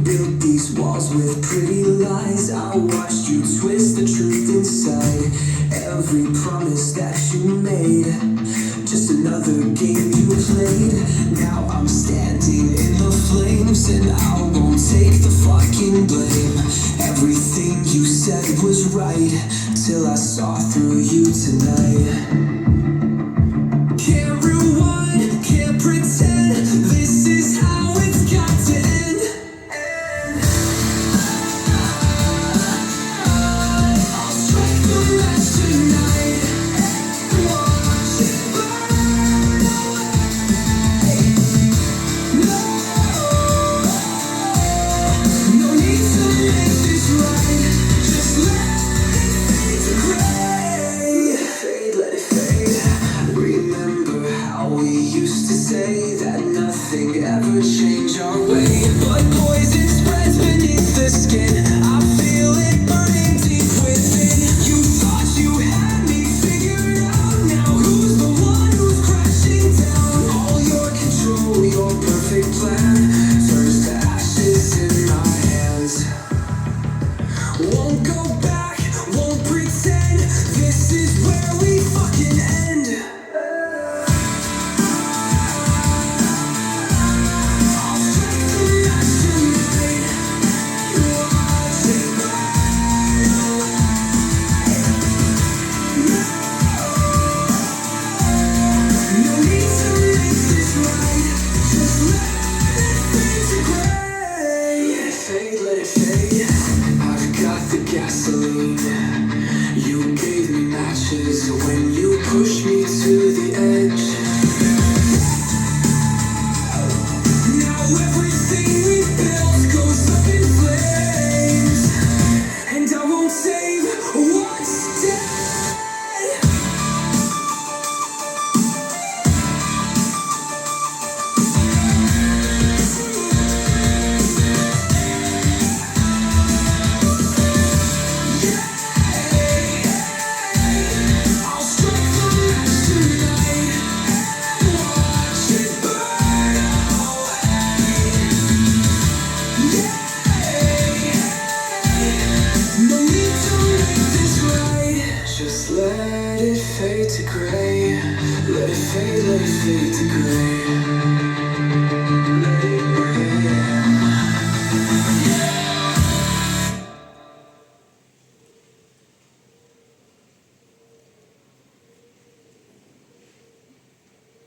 built these walls with pretty lies. I watched you twist the truth inside every promise that you made. Just another game you played. Now I'm standing in the flames and I won't take the fucking blame. Everything you said was right till I saw through you tonight. Can't rewind, can't pretend. This is how it's got to end. I'll strike the match tonight and watch it burn away. No need to make this right. Just let it fade to gray. Fade, let it fade. Remember how we used to say that nothing ever changed our way. But poison spreads beneath the skin. I feel it burning deep within. You thought you had me figured out. Now who's the one who's crashing down? All your control, your perfect plan turns to ashes in my hands. Won't go back, won't pretend. This is where we fucking end. I'll strike the match tonight and watch it burn away. No need to make this right. Just let it fade to gray. Let it fade, let it fade. I've got the gasoline. You gave me matches when you pushed me to the edge. Now everything we built goes up in flames, and I won't save what's dead. I'll strike the match tonight and watch it burn away. No need to make this right. Just let it fade to gray. Let it fade to gray.